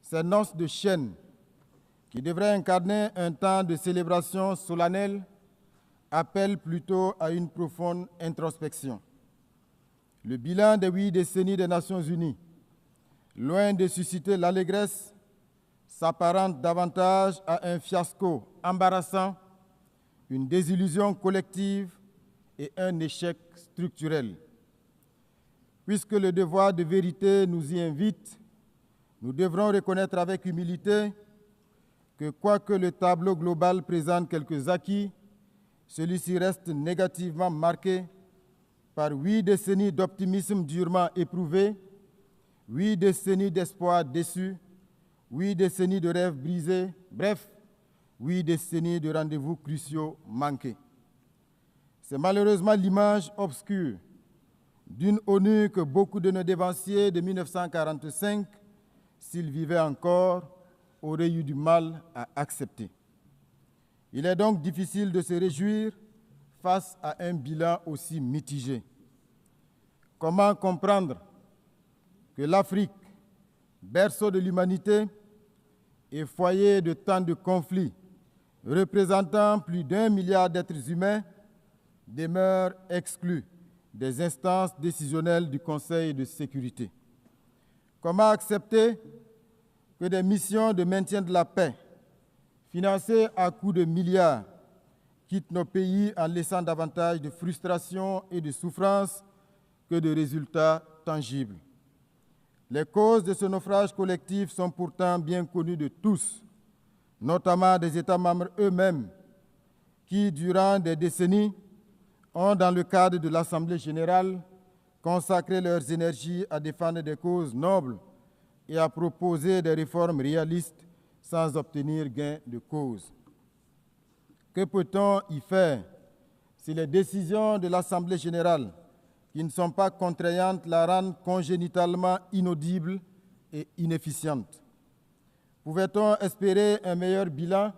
Ces noces de chêne, qui devraient incarner un temps de célébration solennelle, appellent plutôt à une profonde introspection. Le bilan des 8 décennies des Nations Unies, loin de susciter l'allégresse, s'apparente davantage à un fiasco embarrassant, une désillusion collective et un échec structurel. Puisque le devoir de vérité nous y invite, nous devrons reconnaître avec humilité que quoique le tableau global présente quelques acquis, celui-ci reste négativement marqué par 8 décennies d'optimisme durement éprouvé, 8 décennies d'espoir déçus, 8 décennies de rêves brisés, bref, 8 décennies de rendez-vous cruciaux manqués. C'est malheureusement l'image obscure d'une ONU que beaucoup de nos dévanciers de 1945, s'ils vivaient encore, auraient eu du mal à accepter. Il est donc difficile de se réjouir face à un bilan aussi mitigé. Comment comprendre que l'Afrique, berceau de l'humanité et foyer de tant de conflits, représentant plus d'1 milliard d'êtres humains, demeure exclue des instances décisionnelles du Conseil de sécurité? Comment accepter que des missions de maintien de la paix, financées à coups de milliards, quittent nos pays en laissant davantage de frustration et de souffrance que de résultats tangibles? Les causes de ce naufrage collectif sont pourtant bien connues de tous, notamment des États membres eux-mêmes, qui, durant des décennies, ont, dans le cadre de l'Assemblée générale, consacré leurs énergies à défendre des causes nobles et à proposer des réformes réalistes sans obtenir gain de cause. Que peut-on y faire si les décisions de l'Assemblée générale, qui ne sont pas contraignantes, la rendent congénitalement inaudible et inefficiente? Pouvait-on espérer un meilleur bilan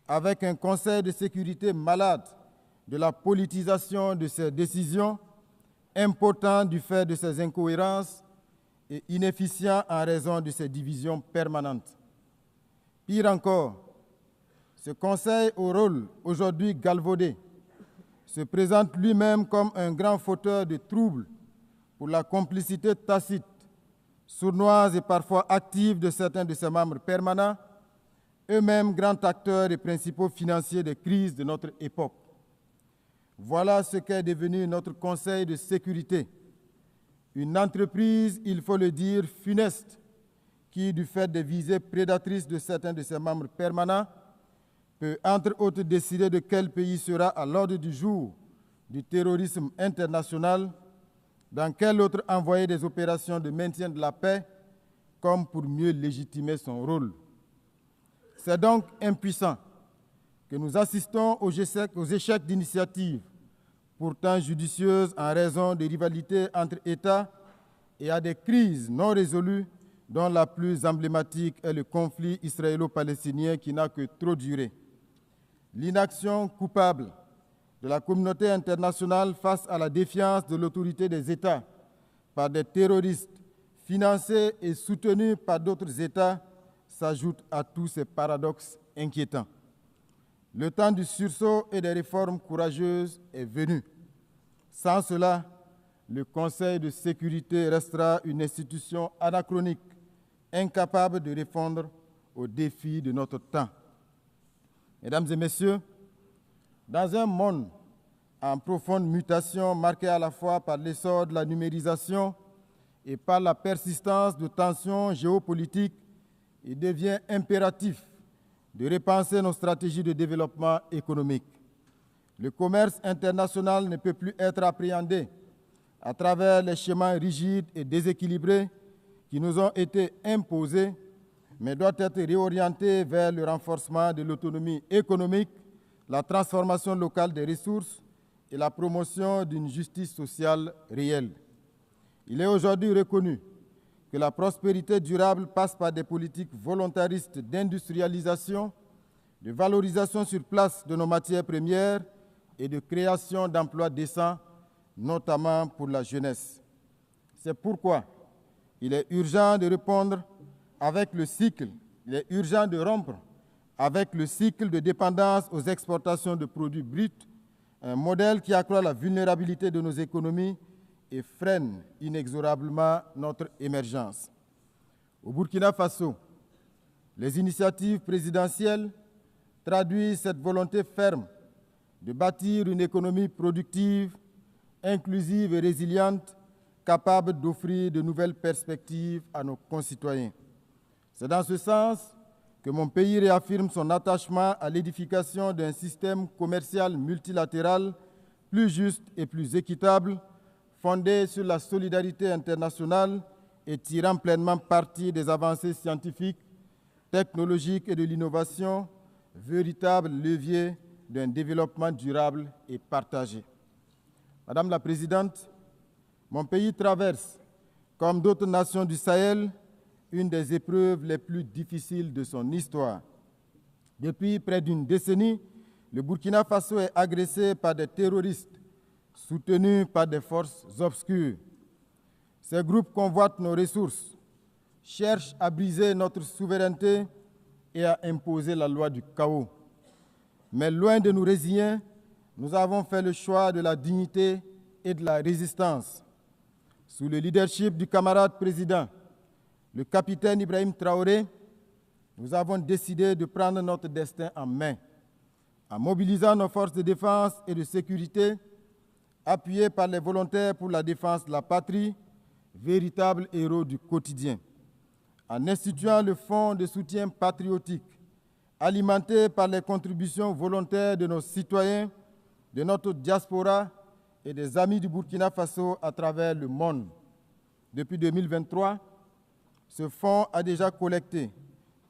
avec un Conseil de sécurité malade de la politisation de ses décisions, impotent du fait de ses incohérences et inefficient en raison de ses divisions permanentes? Pire encore, ce Conseil au rôle aujourd'hui galvaudé se présente lui-même comme un grand fauteur de troubles pour la complicité tacite, sournoise et parfois active de certains de ses membres permanents, eux-mêmes grands acteurs et principaux financiers des crises de notre époque. Voilà ce qu'est devenu notre Conseil de sécurité. Une entreprise, il faut le dire, funeste, qui, du fait des visées prédatrices de certains de ses membres permanents, peut entre autres décider de quel pays sera à l'ordre du jour du terrorisme international, dans quel autre envoyer des opérations de maintien de la paix, comme pour mieux légitimer son rôle. C'est donc impuissant que nous assistons aux échecs d'initiatives, pourtant judicieuses en raison des rivalités entre États et à des crises non résolues, dont la plus emblématique est le conflit israélo-palestinien qui n'a que trop duré. L'inaction coupable de la communauté internationale face à la défiance de l'autorité des États par des terroristes financés et soutenus par d'autres États s'ajoute à tous ces paradoxes inquiétants. Le temps du sursaut et des réformes courageuses est venu. Sans cela, le Conseil de sécurité restera une institution anachronique, incapable de répondre aux défis de notre temps. Mesdames et messieurs, dans un monde en profonde mutation marqué à la fois par l'essor de la numérisation et par la persistance de tensions géopolitiques, il devient impératif de repenser nos stratégies de développement économique. Le commerce international ne peut plus être appréhendé à travers les schémas rigides et déséquilibrés qui nous ont été imposés, mais doit être réorienté vers le renforcement de l'autonomie économique, la transformation locale des ressources et la promotion d'une justice sociale réelle. Il est aujourd'hui reconnu que la prospérité durable passe par des politiques volontaristes d'industrialisation, de valorisation sur place de nos matières premières et de création d'emplois décents, notamment pour la jeunesse. C'est pourquoi il est urgent de répondre avec le cycle, il est urgent de rompre avec le cycle de dépendance aux exportations de produits bruts, un modèle qui accroît la vulnérabilité de nos économies et freine inexorablement notre émergence. Au Burkina Faso, les initiatives présidentielles traduisent cette volonté ferme de bâtir une économie productive, inclusive et résiliente, capable d'offrir de nouvelles perspectives à nos concitoyens. C'est dans ce sens que mon pays réaffirme son attachement à l'édification d'un système commercial multilatéral plus juste et plus équitable, fondé sur la solidarité internationale et tirant pleinement parti des avancées scientifiques, technologiques et de l'innovation, véritable levier d'un développement durable et partagé. Madame la Présidente, mon pays traverse, comme d'autres nations du Sahel, une des épreuves les plus difficiles de son histoire. Depuis près d'une décennie, le Burkina Faso est agressé par des terroristes soutenus par des forces obscures. Ces groupes convoitent nos ressources, cherchent à briser notre souveraineté et à imposer la loi du chaos. Mais loin de nous résigner, nous avons fait le choix de la dignité et de la résistance. Sous le leadership du camarade président, le capitaine Ibrahim Traoré, nous avons décidé de prendre notre destin en main, en mobilisant nos forces de défense et de sécurité, appuyés par les volontaires pour la défense de la patrie, véritables héros du quotidien, en instituant le Fonds de soutien patriotique, alimenté par les contributions volontaires de nos citoyens, de notre diaspora et des amis du Burkina Faso à travers le monde. Depuis 2023, ce fonds a déjà collecté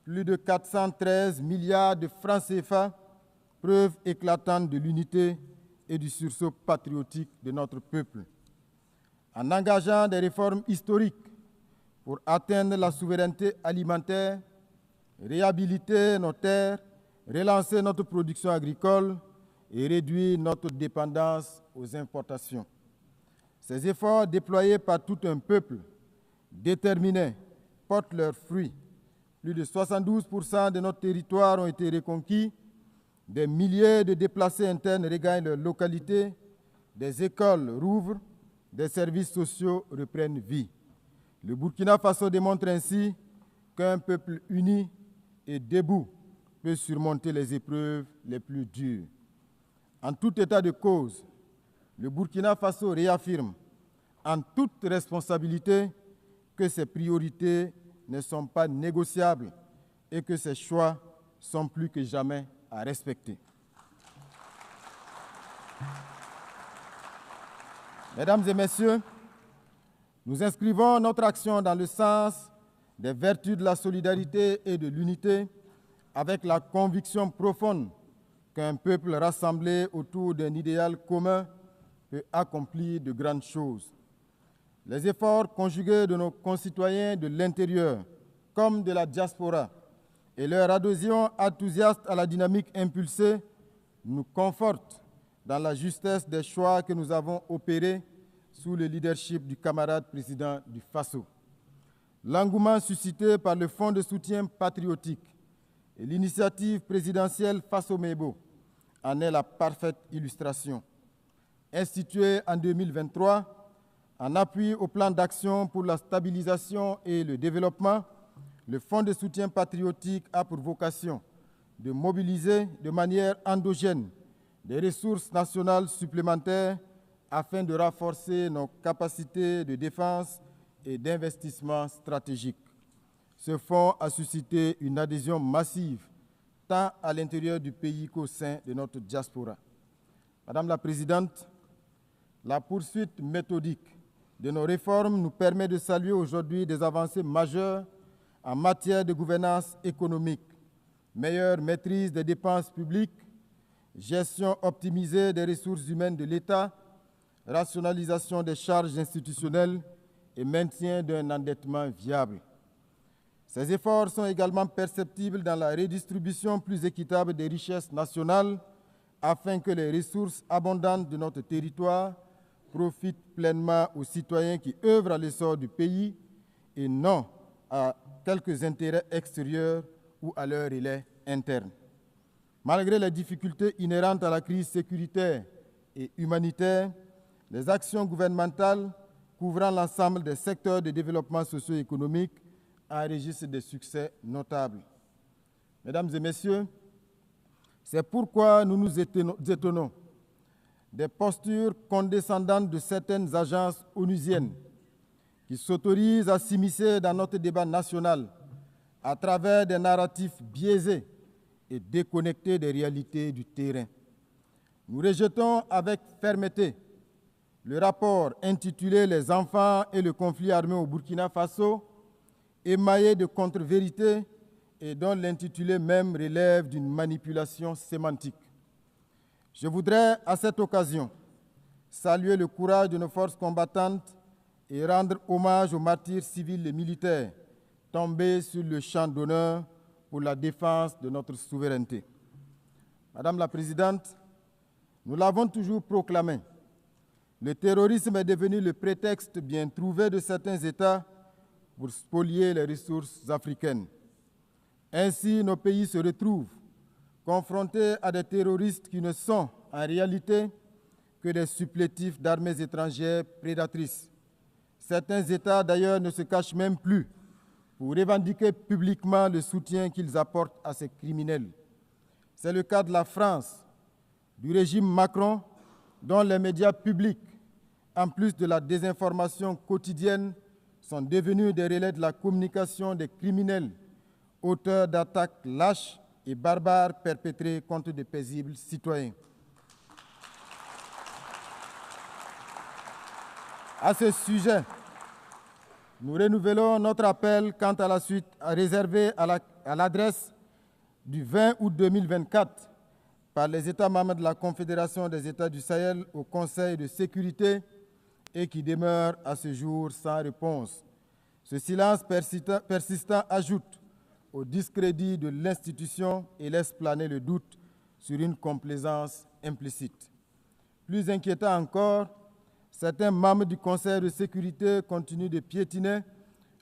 plus de 413 milliards de francs CFA, preuve éclatante de l'unité et du sursaut patriotique de notre peuple. En engageant des réformes historiques pour atteindre la souveraineté alimentaire, réhabiliter nos terres, relancer notre production agricole et réduire notre dépendance aux importations. Ces efforts déployés par tout un peuple déterminé portent leurs fruits. Plus de 72% de notre territoire ont été reconquis, des milliers de déplacés internes regagnent leur localité, des écoles rouvrent, des services sociaux reprennent vie. Le Burkina Faso démontre ainsi qu'un peuple uni et debout peut surmonter les épreuves les plus dures. En tout état de cause, le Burkina Faso réaffirme en toute responsabilité que ses priorités ne sont pas négociables et que ses choix sont plus que jamais à respecter. Mesdames et messieurs, nous inscrivons notre action dans le sens des vertus de la solidarité et de l'unité avec la conviction profonde qu'un peuple rassemblé autour d'un idéal commun peut accomplir de grandes choses. Les efforts conjugués de nos concitoyens de l'intérieur comme de la diaspora et leur adhésion enthousiaste à la dynamique impulsée nous confortent dans la justesse des choix que nous avons opérés sous le leadership du camarade président du Faso. L'engouement suscité par le Fonds de soutien patriotique et l'initiative présidentielle Faso-Mebo en est la parfaite illustration. Institué en 2023, en appui au plan d'action pour la stabilisation et le développement, le Fonds de soutien patriotique a pour vocation de mobiliser de manière endogène des ressources nationales supplémentaires afin de renforcer nos capacités de défense et d'investissement stratégique. Ce fonds a suscité une adhésion massive tant à l'intérieur du pays qu'au sein de notre diaspora. Madame la Présidente, la poursuite méthodique de nos réformes nous permet de saluer aujourd'hui des avancées majeures en matière de gouvernance économique, meilleure maîtrise des dépenses publiques, gestion optimisée des ressources humaines de l'État, rationalisation des charges institutionnelles et maintien d'un endettement viable. Ces efforts sont également perceptibles dans la redistribution plus équitable des richesses nationales afin que les ressources abondantes de notre territoire profitent pleinement aux citoyens qui œuvrent à l'essor du pays et non à quelques intérêts extérieurs ou à leur relais interne. Malgré les difficultés inhérentes à la crise sécuritaire et humanitaire, les actions gouvernementales couvrant l'ensemble des secteurs de développement socio-économique enregistrent des succès notables. Mesdames et messieurs, c'est pourquoi nous nous étonnons des postures condescendantes de certaines agences onusiennes qui s'autorisent à s'immiscer dans notre débat national à travers des narratifs biaisés et déconnectés des réalités du terrain. Nous rejetons avec fermeté le rapport intitulé « Les enfants et le conflit armé au Burkina Faso », émaillé de contre-vérités et dont l'intitulé même relève d'une manipulation sémantique. Je voudrais, à cette occasion, saluer le courage de nos forces combattantes et rendre hommage aux martyrs civils et militaires tombés sur le champ d'honneur pour la défense de notre souveraineté. Madame la Présidente, nous l'avons toujours proclamé, le terrorisme est devenu le prétexte bien trouvé de certains États pour spolier les ressources africaines. Ainsi, nos pays se retrouvent confrontés à des terroristes qui ne sont en réalité que des supplétifs d'armées étrangères prédatrices. Certains États, d'ailleurs, ne se cachent même plus pour revendiquer publiquement le soutien qu'ils apportent à ces criminels. C'est le cas de la France, du régime Macron, dont les médias publics, en plus de la désinformation quotidienne, sont devenus des relais de la communication des criminels, auteurs d'attaques lâches et barbares perpétrées contre de paisibles citoyens. À ce sujet, nous renouvelons notre appel quant à la suite réservée à l'adresse du 20 août 2024 par les États membres de la Confédération des États du Sahel au Conseil de sécurité et qui demeure à ce jour sans réponse. Ce silence persistant ajoute au discrédit de l'institution et laisse planer le doute sur une complaisance implicite. Plus inquiétant encore, certains membres du Conseil de sécurité continuent de piétiner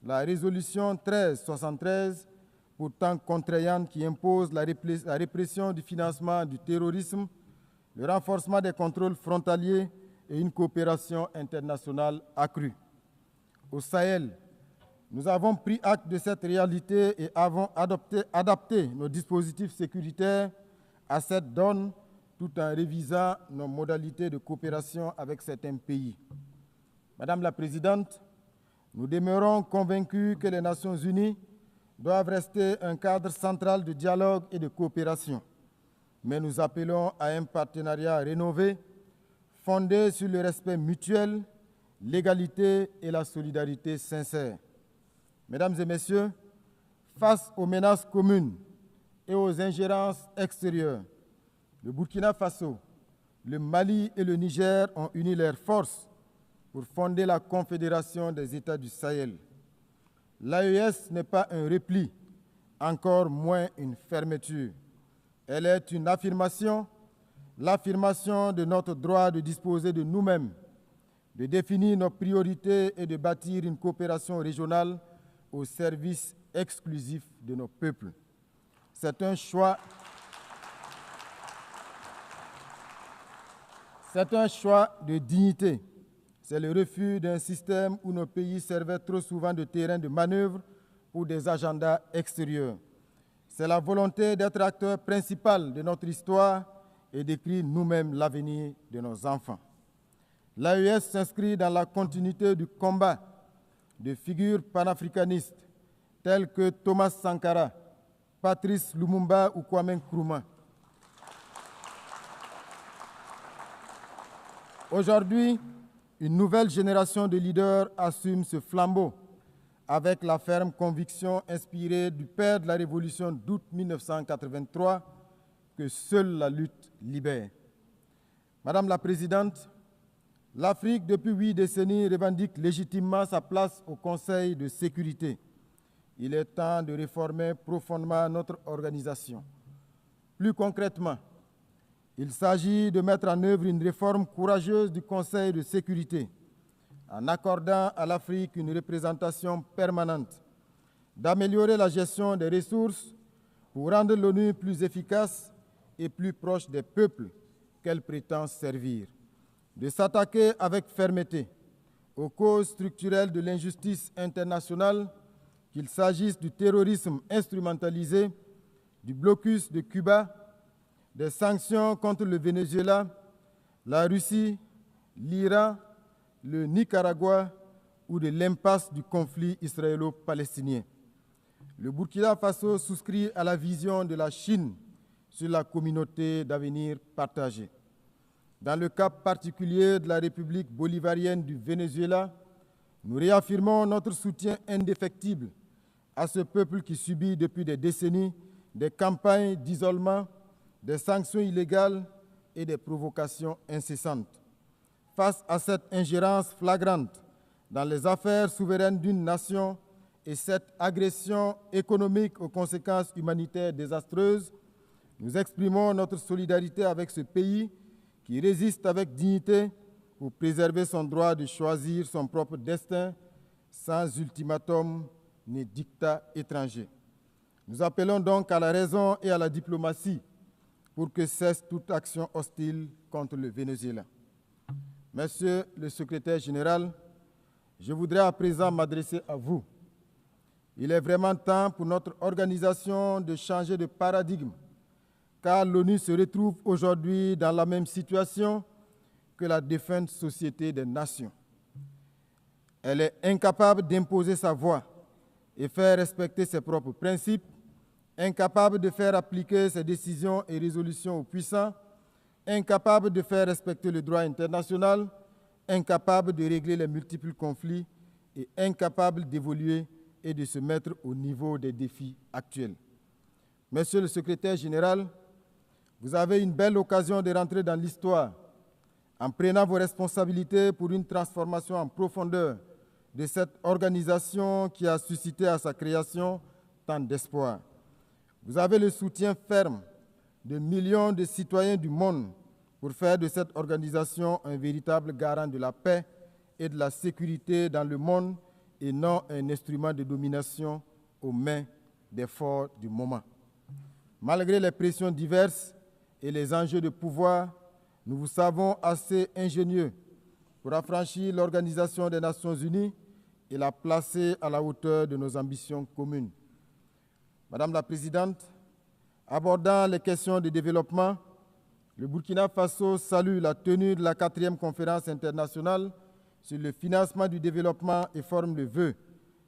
la résolution 1373, pourtant contraignante, qui impose la répression du financement du terrorisme, le renforcement des contrôles frontaliers et une coopération internationale accrue. Au Sahel, nous avons pris acte de cette réalité et avons adapté nos dispositifs sécuritaires à cette donne tout en révisant nos modalités de coopération avec certains pays. Madame la Présidente, nous demeurons convaincus que les Nations unies doivent rester un cadre central de dialogue et de coopération, mais nous appelons à un partenariat rénové, fondé sur le respect mutuel, l'égalité et la solidarité sincère. Mesdames et Messieurs, face aux menaces communes et aux ingérences extérieures, le Burkina Faso, le Mali et le Niger ont uni leurs forces pour fonder la Confédération des États du Sahel. L'AES n'est pas un repli, encore moins une fermeture. Elle est une affirmation, l'affirmation de notre droit de disposer de nous-mêmes, de définir nos priorités et de bâtir une coopération régionale au service exclusif de nos peuples. C'est un choix de dignité. C'est le refus d'un système où nos pays servaient trop souvent de terrain de manœuvre pour des agendas extérieurs. C'est la volonté d'être acteur principal de notre histoire et d'écrire nous-mêmes l'avenir de nos enfants. L'AES s'inscrit dans la continuité du combat de figures panafricanistes telles que Thomas Sankara, Patrice Lumumba ou Kwame Nkrumah. Aujourd'hui, une nouvelle génération de leaders assume ce flambeau avec la ferme conviction inspirée du père de la Révolution d'août 1983 que seule la lutte libère. Madame la Présidente, l'Afrique, depuis 8 décennies, revendique légitimement sa place au Conseil de sécurité. Il est temps de réformer profondément notre organisation. Plus concrètement, il s'agit de mettre en œuvre une réforme courageuse du Conseil de sécurité en accordant à l'Afrique une représentation permanente. d'améliorer la gestion des ressources pour rendre l'ONU plus efficace et plus proche des peuples qu'elle prétend servir, de s'attaquer avec fermeté aux causes structurelles de l'injustice internationale, qu'il s'agisse du terrorisme instrumentalisé, du blocus de Cuba, des sanctions contre le Venezuela, la Russie, l'Iran, le Nicaragua ou de l'impasse du conflit israélo-palestinien. Le Burkina Faso souscrit à la vision de la Chine sur la communauté d'avenir partagée. Dans le cas particulier de la République bolivarienne du Venezuela, nous réaffirmons notre soutien indéfectible à ce peuple qui subit depuis des décennies des campagnes d'isolement, des sanctions illégales et des provocations incessantes. Face à cette ingérence flagrante dans les affaires souveraines d'une nation et cette agression économique aux conséquences humanitaires désastreuses, nous exprimons notre solidarité avec ce pays qui résiste avec dignité pour préserver son droit de choisir son propre destin sans ultimatum ni dictat étranger. Nous appelons donc à la raison et à la diplomatie pour que cesse toute action hostile contre le Venezuela. Monsieur le secrétaire général, je voudrais à présent m'adresser à vous. Il est vraiment temps pour notre organisation de changer de paradigme, car l'ONU se retrouve aujourd'hui dans la même situation que la défunte Société des Nations. Elle est incapable d'imposer sa voix et faire respecter ses propres principes, incapable de faire appliquer ses décisions et résolutions aux puissants, incapable de faire respecter le droit international, incapable de régler les multiples conflits et incapable d'évoluer et de se mettre au niveau des défis actuels. Monsieur le secrétaire général, vous avez une belle occasion de rentrer dans l'histoire en prenant vos responsabilités pour une transformation en profondeur de cette organisation qui a suscité à sa création tant d'espoir. Vous avez le soutien ferme de millions de citoyens du monde pour faire de cette organisation un véritable garant de la paix et de la sécurité dans le monde et non un instrument de domination aux mains des forts du moment. Malgré les pressions diverses et les enjeux de pouvoir, nous vous savons assez ingénieux pour affranchir l'Organisation des Nations Unies et la placer à la hauteur de nos ambitions communes. Madame la Présidente, abordant les questions de développement, le Burkina Faso salue la tenue de la 4e conférence internationale sur le financement du développement et forme le vœu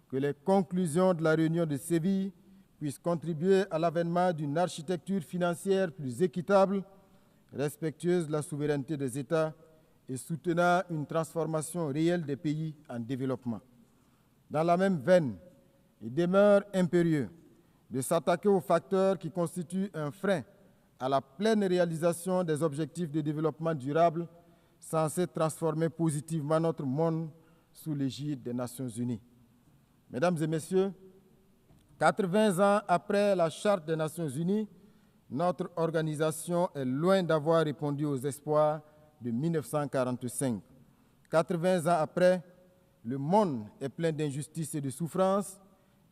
que les conclusions de la réunion de Séville puissent contribuer à l'avènement d'une architecture financière plus équitable, respectueuse de la souveraineté des États et soutenant une transformation réelle des pays en développement. Dans la même veine, il demeure impérieux de s'attaquer aux facteurs qui constituent un frein à la pleine réalisation des objectifs de développement durable censés transformer positivement notre monde sous l'égide des Nations Unies. Mesdames et Messieurs, 80 ans après la Charte des Nations Unies, notre organisation est loin d'avoir répondu aux espoirs de 1945. 80 ans après, le monde est plein d'injustices et de souffrances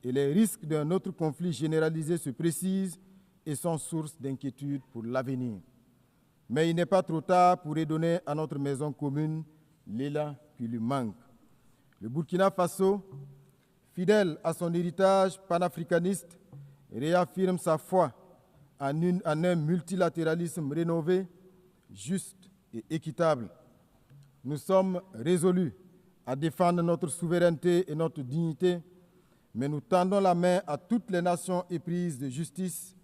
et les risques d'un autre conflit généralisé se précisent et sont source d'inquiétude pour l'avenir. Mais il n'est pas trop tard pour redonner à notre maison commune l'élan qui lui manque. Le Burkina Faso, fidèle à son héritage panafricaniste, réaffirme sa foi en un multilatéralisme rénové, juste et équitable. Nous sommes résolus à défendre notre souveraineté et notre dignité, mais nous tendons la main à toutes les nations éprises de justice,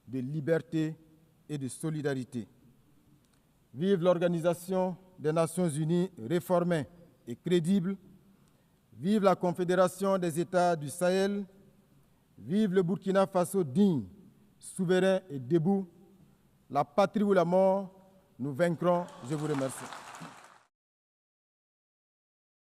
de liberté et de solidarité. Vive l'Organisation des Nations Unies réformée et crédible. Vive la Confédération des États du Sahel. Vive le Burkina Faso digne, souverain et debout. La patrie ou la mort, nous vaincrons. Je vous remercie.